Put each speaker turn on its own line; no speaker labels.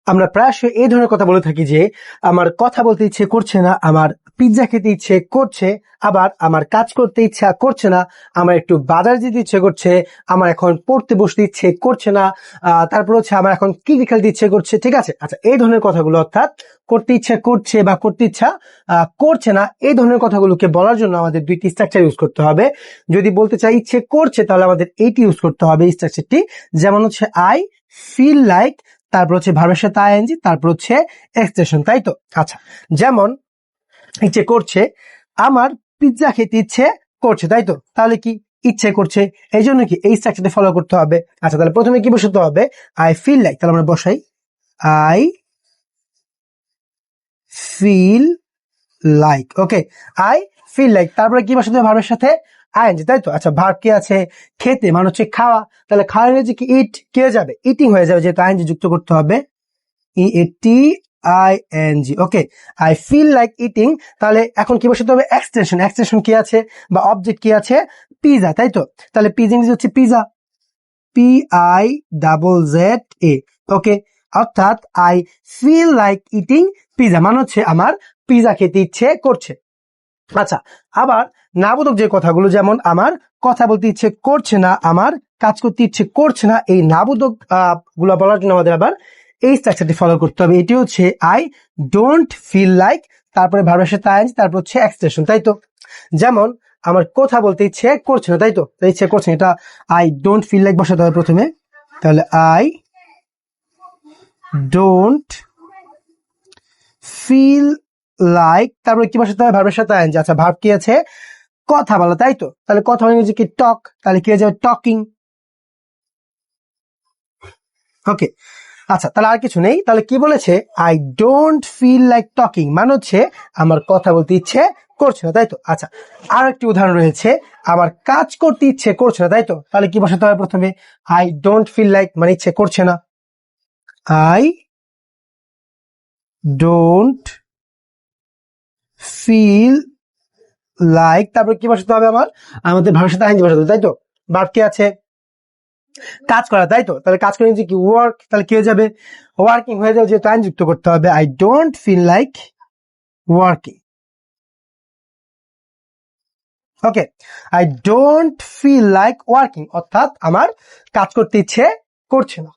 আমরা প্রায়শই এই ধরনের কথা বলে থাকি যে আমার কথা বলতে ইচ্ছে করছে না, আমার পিৎজা খেতে ইচ্ছে করছে, আবার আমার কাজ করতে ইচ্ছা করছে না, আমার একটু বাজার যেতে ইচ্ছে করছে, আমার এখন পড়তে বসতে ইচ্ছে করছে না, তারপর হচ্ছে আমার এখন ক্রিকেট খেলতে ইচ্ছে করছে। ঠিক আছে, আচ্ছা, এই ধরনের কথাগুলো অর্থাৎ করতে ইচ্ছা করছে বা করতে ইচ্ছা করছে না, এই ধরনের কথাগুলোকে বলার জন্য আমাদের দুইটি স্ট্রাকচার ইউজ করতে হবে। যদি বলতে চাই ইচ্ছে করছে, তাহলে আমাদের এইটি ইউজ করতে হবে স্ট্রাকচারটি, যেমন হচ্ছে আই ফিল লাইক, তারপর হচ্ছে ভার্বের সাথে আইএনজি, তারপর হচ্ছে এক্সপ্রেশন, তাই তো? আচ্ছা, যেমন ইচ্ছে করছে, আমার পিৎজা খেতে ইচ্ছে করছে, তাই তো? তাহলে কি ইচ্ছে করছে, এই জন্য কি এই স্ট্রাকচারটা ফলো করতে হবে। আচ্ছা, তাহলে প্রথমে কি বসাতে হবে? আই ফিল লাইক, তাহলে আমরা বসাই I feel like. Okay, I feel like, তারপরে কি বসাতে হবে? ভার্বের সাথে আইএনজি, তাই তো? আচ্ছা, ভার্ব কি আছে? খেতে, মানে হচ্ছে খাওয়া, তাহলে খাওয়ার ইংরেজি কি ইট, কি হয়ে যাবে? ইটিং হয়ে যাবে, যেহেতু আইএনজি যুক্ত করতে হবে, EATING। Okay, I feel like eating, তাহলে এখন কি বসাতে হবে? এক্সটেনশন। এক্সটেনশন কি আছে বা অবজেক্ট কি আছে? পিজা, তাই তো? তাহলে পিজা ইংরেজি হচ্ছে পিজা, PIZZA। ওকে, অর্থাৎ I feel like eating pizza, মানে হচ্ছে আমার পিজা খেতে ইচ্ছে করছে। আচ্ছা, আবার নাবোধক যে কথাগুলো, যেমন আমার কথা বলতে ইচ্ছে করছে না, আমার কাজ করতে ইচ্ছে করছে না, এই নাবোধক গুলা বলার জন্য আমাদের আবার এই স্ট্রাকচারটি ফলো করতে হবে। এটি হচ্ছে আই ডোন্ট ফিল লাইক, তারপরে ভার্বের সাথে আইএনজি, তারপর হচ্ছে এক্সপ্রেশন, তাই তো? যেমন আমার কথা বলতে ইচ্ছে করছে না, তাই তো? ইচ্ছে করছে না, এটা আই ডোন্ট ফিল লাইক বসাতে হবে প্রথমে, তাহলে আই ডোন্ট ফিল লাইক, তারপরে কি বসাতে হবে? ভার্বের সাথে আইএনজি। আচ্ছা, ভার্ব কি আছে? কথা বলা, তাই তো? তাহলে কথা মানে কি টক, তাহলে কি হয়ে যাবে? টকিং। ওকে, আচ্ছা, তাহলে আর কিছু নেই, তাহলে কি বলেছে? I don't feel like talking, মানে হচ্ছে আমার কথা বলতে ইচ্ছে করছে না, তাই তো? আচ্ছা, আর একটি উদাহরণ রয়েছে, আমার কাজ করতে ইচ্ছে করছে না, তাই তো? তাহলে কি বসাতে হবে প্রথমে? আই ডোন্ট ফিল লাইক, মানে ইচ্ছে করছে না, আই ডোন্ট ফিল লাইক, তারপর কি বসাতে হবে? আমাদের ভার্বের সাথে আইএনজি বসাতে হবে, তাই তো? ভার্ব কি আছে? কাজ করা, তাই তো? তাহলে কাজ করে কি ওয়ার্ক, তাহলে কি হয়ে যাবে? ওয়ার্কিং হয়ে যাবে, যেহেতু আইন যুক্ত করতে হবে। I don't feel like working. Okay, I don't feel like working, অর্থাৎ আমার কাজ করতে ইচ্ছে করছে না।